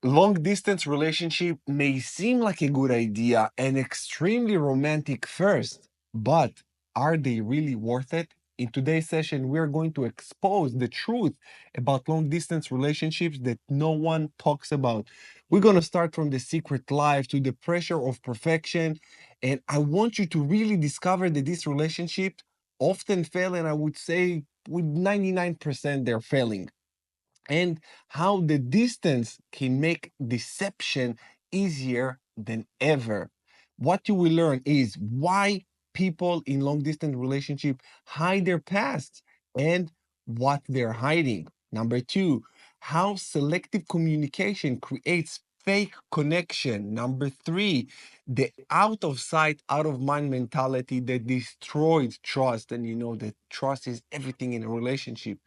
Long distance relationship may seem like a good idea and extremely romantic first, but are they really worth it? In today's session, we're going to expose the truth about long distance relationships that no one talks about. We're going to start from the secret life to the pressure of perfection. And I want you to really discover that these relationships often fail, and I would say with 99% they're failing, and how the distance can make deception easier than ever. What you will learn is why people in long distance relationship hide their past and what they're hiding. Number two, how selective communication creates fake connection. Number three, the out of sight, out of mind mentality that destroyed trust. And you know that trust is everything in a relationship.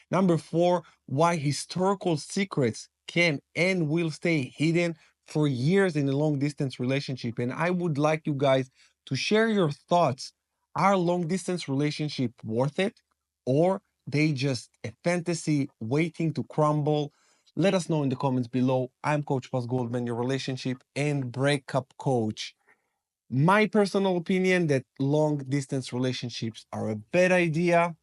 Number four, why historical secrets can and will stay hidden for years in a long distance relationship. And I would like you guys to share your thoughts. Are long distance relationship worth it, or they just a fantasy waiting to crumble? Let us know in the comments below. I'm Coach Goldman, your relationship and breakup coach. My personal opinion that long distance relationships are a bad idea.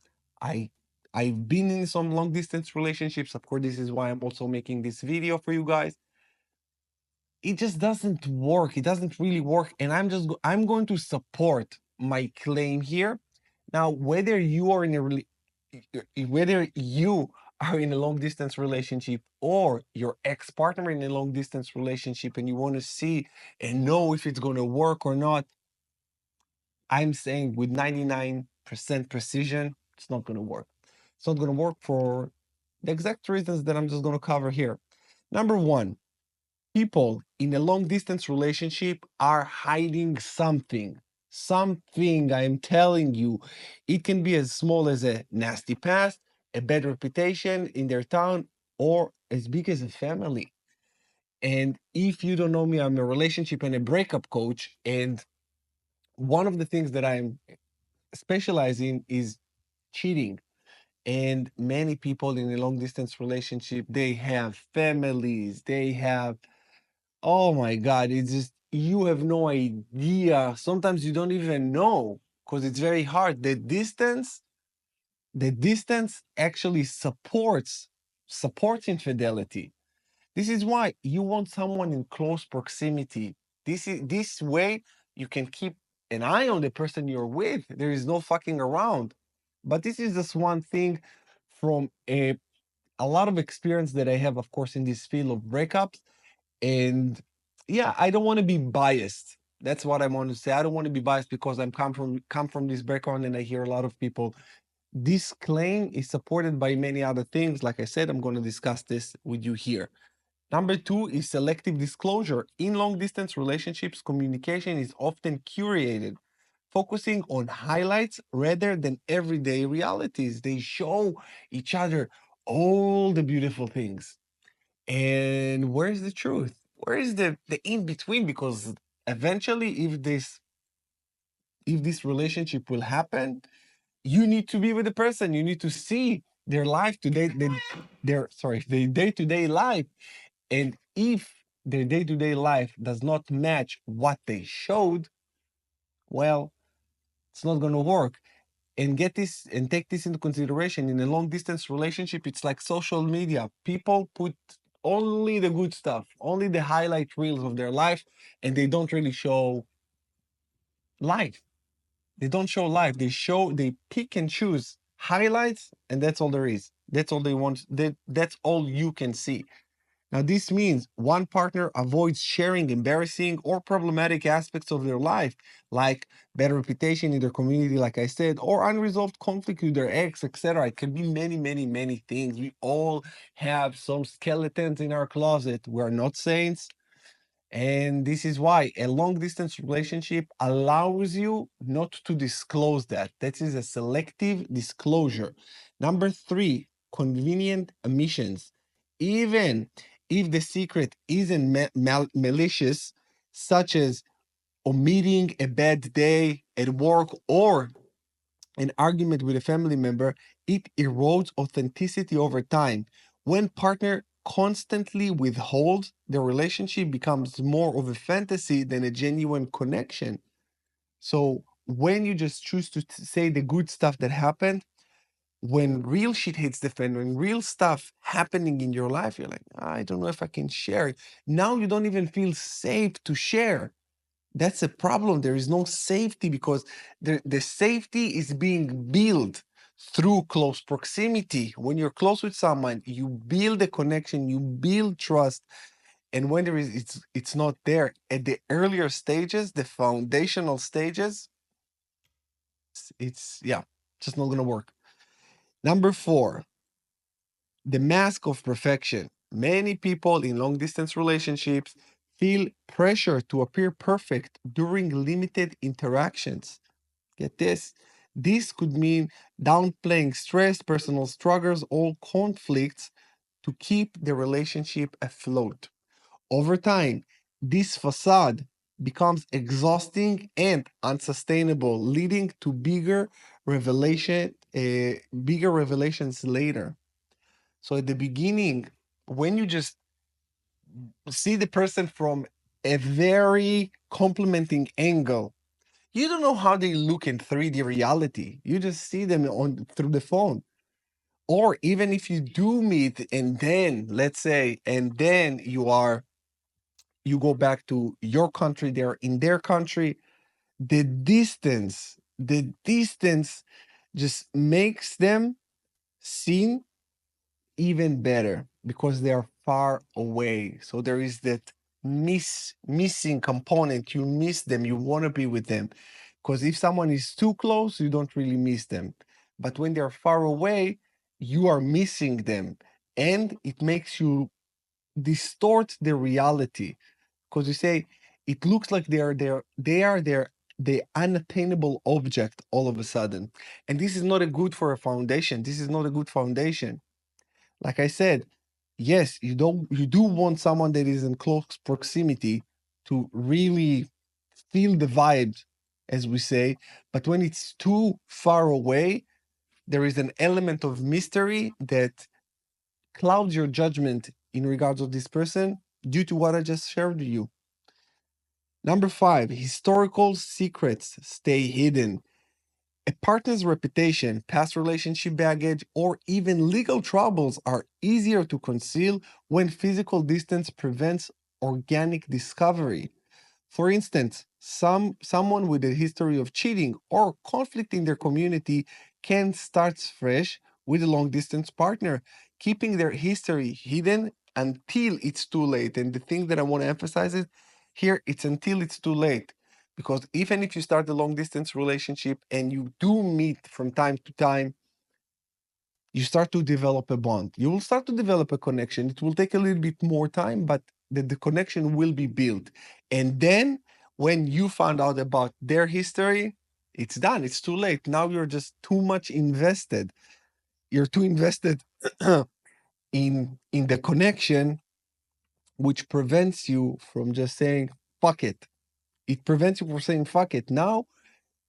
I I've been in some long distance relationships. Of course, this is why I'm also making this video for you guys. It just doesn't work. It doesn't really work, and I'm going to support my claim here. Now, whether you are in a whether you are in a long distance relationship or your ex-partner in a long distance relationship and you want to see and know if it's going to work or not, I'm saying with 99% precision, it's not going to work. It's not going to work for the exact reasons that I'm just going to cover here. Number one, people in a long distance relationship are hiding something. Something, I'm telling you. It can be as small as a nasty past, a bad reputation in their town, or as big as a family. And if you don't know me, I'm a relationship and a breakup coach. And one of the things that I'm specializing is cheating. And many people in a long distance relationship, they have families, they have, oh my God, it's just, you have no idea. Sometimes you don't even know because it's very hard. The distance actually supports infidelity. This is why you want someone in close proximity. This way you can keep an eye on the person you're with. There is no fucking around. But this is just one thing from a lot of experience that I have, of course, in this field of breakups. And yeah, I don't want to be biased. That's what I want to say. I don't want to be biased because I'm come from this background and I hear a lot of people. This claim is supported by many other things. Like I said, I'm going to discuss this with you here. Number two is selective disclosure. In long distance relationships, communication is often curated, focusing on highlights rather than everyday realities. They show each other all the beautiful things. And where's the truth? Where is the in between? Because eventually, if this relationship will happen, you need to be with the person. You need to see their life today, their day-to-day life. And if their day-to-day life does not match what they showed, well, it's not going to work. And get this and take this into consideration. In a long distance relationship, it's like social media. People put only the good stuff, only the highlight reels of their life, and they don't really show life. They don't show life. They pick and choose highlights, and that's all there is. That's all they want. That's all you can see. Now, this means one partner avoids sharing embarrassing or problematic aspects of their life, like bad reputation in their community, like I said, or unresolved conflict with their ex, etc. It can be many, many, many things. We all have some skeletons in our closet. We're not saints. And this is why a long distance relationship allows you not to disclose that. That is a selective disclosure. Number three, convenient omissions. Even if the secret isn't malicious, such as omitting a bad day at work or an argument with a family member, it erodes authenticity over time. When partner constantly withhold, the relationship becomes more of a fantasy than a genuine connection. So when you just choose to say the good stuff that happened, when real shit hits the fan, when real stuff happening in your life, you're like, I don't know if I can share it. Now you don't even feel safe to share. That's a problem. There is no safety because the safety is being built through close proximity. When you're close with someone, you build a connection, you build trust. And when there is, it's not there. At the earlier stages, the foundational stages, it's yeah, just not gonna work. Number 4, the mask of perfection. Many people in long distance relationships feel pressure to appear perfect during limited interactions. Get this. This could mean downplaying stress, personal struggles, or conflicts to keep the relationship afloat. Over time, this facade becomes exhausting and unsustainable, leading to bigger revelations later. So at the beginning, when you just see the person from a very complimenting angle, you don't know how they look in 3D reality. You just see them on through the phone. Or even if you do meet and then, let's say, and then you go back to your country, they're in their country, the distance just makes them seen even better because they are far away. So there is that missing component. You miss them. You want to be with them. Because if someone is too close, you don't really miss them. But when they're far away, you are missing them. And it makes you distort the reality. Because you say, it looks like they are the unattainable object all of a sudden. And this is not a good for a foundation. This is not a good foundation. Like I said, yes, you do want someone that is in close proximity to really feel the vibe, as we say, but when it's too far away, there is an element of mystery that clouds your judgment in regards of this person due to what I just shared with you. Number 5, historical secrets stay hidden. A partner's reputation, past relationship baggage, or even legal troubles are easier to conceal when physical distance prevents organic discovery. For instance, someone with a history of cheating or conflict in their community can start fresh with a long distance partner, keeping their history hidden until it's too late. And the thing that I want to emphasize is here, it's until it's too late. Because even if you start a long distance relationship and you do meet from time to time, you start to develop a bond. You will start to develop a connection. It will take a little bit more time, but the connection will be built. And then when you found out about their history, it's done. It's too late. Now you're just too much invested. You're too invested in the connection, which prevents you from just saying, fuck it. It prevents you from saying, fuck it. Now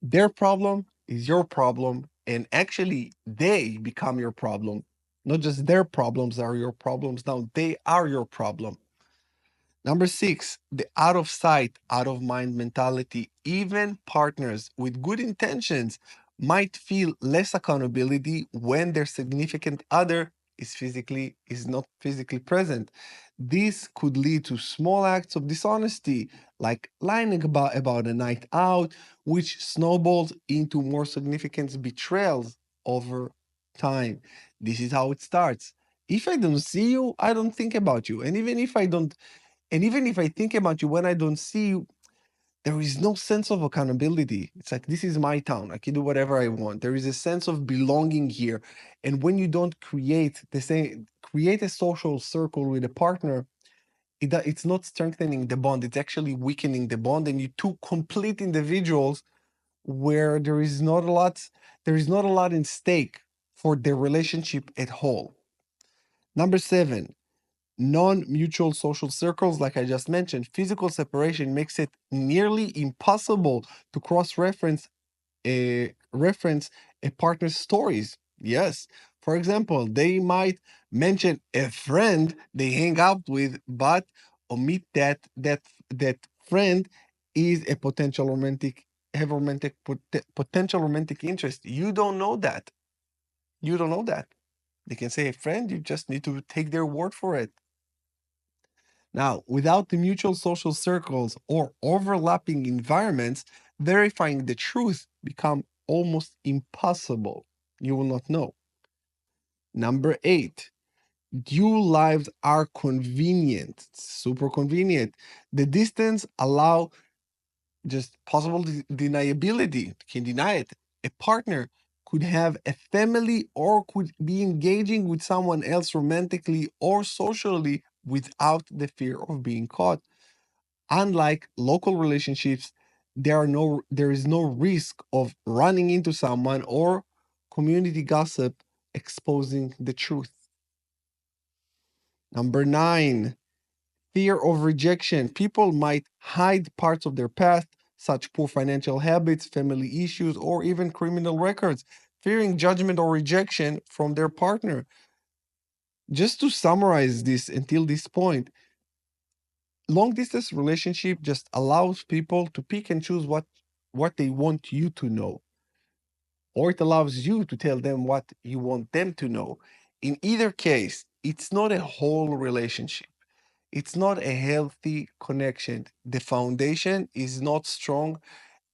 their problem is your problem, and actually, they become your problem. Not just their problems are your problems, now they are your problem. Number 6, the out of sight, out of mind mentality. Even partners with good intentions might feel less accountability when their significant other is not physically present. This could lead to small acts of dishonesty, like lying about a night out, which snowballs into more significant betrayals over time. This is how it starts. If I don't see you, I don't think about you. And even if I think about you when I don't see you, there is no sense of accountability. It's like, this is my town. I can do whatever I want. There is a sense of belonging here. And when you don't create a social circle with a partner, it's not strengthening the bond. It's actually weakening the bond. And you two complete individuals where there is not a lot in stake for the relationship at whole. Number 7, non-mutual social circles. Like I just mentioned, physical separation makes it nearly impossible to reference a partner's stories. Yes. For example, they might mention a friend they hang out with, but omit that friend is a potential romantic have romantic potential romantic interest. You don't know that. You don't know that. They can say a friend, you just need to take their word for it. Now, without the mutual social circles or overlapping environments, verifying the truth become almost impossible. You will not know. Number 8, dual lives are convenient, super convenient. The distance allow just possible deniability, can deny it. A partner could have a family or could be engaging with someone else romantically or socially without the fear of being caught. Unlike local relationships, there is no risk of running into someone or community gossip exposing the truth. Number 9, fear of rejection. People might hide parts of their past, such poor financial habits, family issues, or even criminal records, fearing judgment or rejection from their partner. Just to summarize this until this point, long distance relationship just allows people to pick and choose what they want you to know, or it allows you to tell them what you want them to know. In either case, it's not a whole relationship. It's not a healthy connection. The foundation is not strong.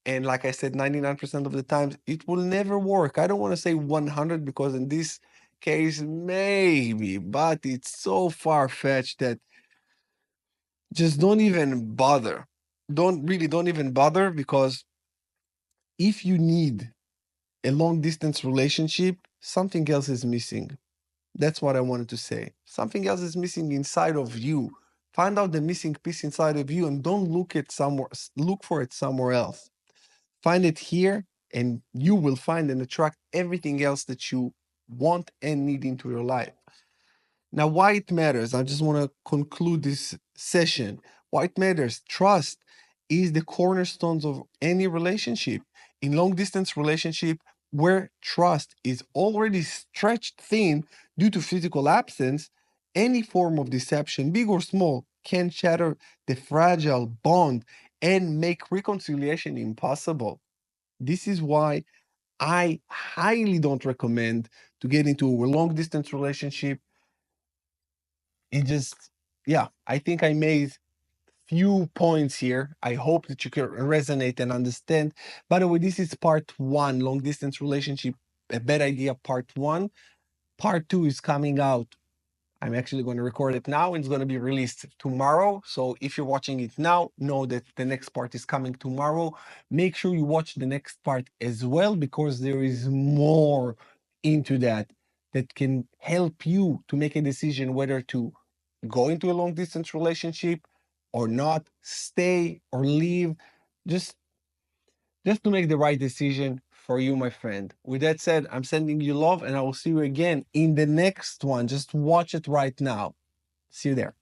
And like I said, 99% of the times, it will never work. I don't want to say 100 because in this case, maybe, but it's so far fetched that just don't even bother. Don't even bother because if you need a long distance relationship, something else is missing. That's what I wanted to say. Something else is missing inside of you. Find out the missing piece inside of you and don't look for it somewhere else. Find it here and you will find and attract everything else that you want and need into your life. Now, why it matters? I just want to conclude this session. Why it matters? Trust is the cornerstones of any relationship. In long distance relationship, where trust is already stretched thin due to physical absence, any form of deception, big or small, can shatter the fragile bond and make reconciliation impossible. This is why I highly don't recommend to get into a long distance relationship. It just, yeah, I think I made few points here. I hope that you can resonate and understand. By the way, this is part one, long distance relationship, a bad idea, part one. Part two is coming out. I'm actually going to record it now and it's going to be released tomorrow. So if you're watching it now, know that the next part is coming tomorrow. Make sure you watch the next part as well because there is more into that can help you to make a decision whether to go into a long distance relationship or not, stay or leave. Just just to make the right decision for you, my friend. With that said, I'm sending you love and I will see you again in the next one. Just watch it right now. See you there.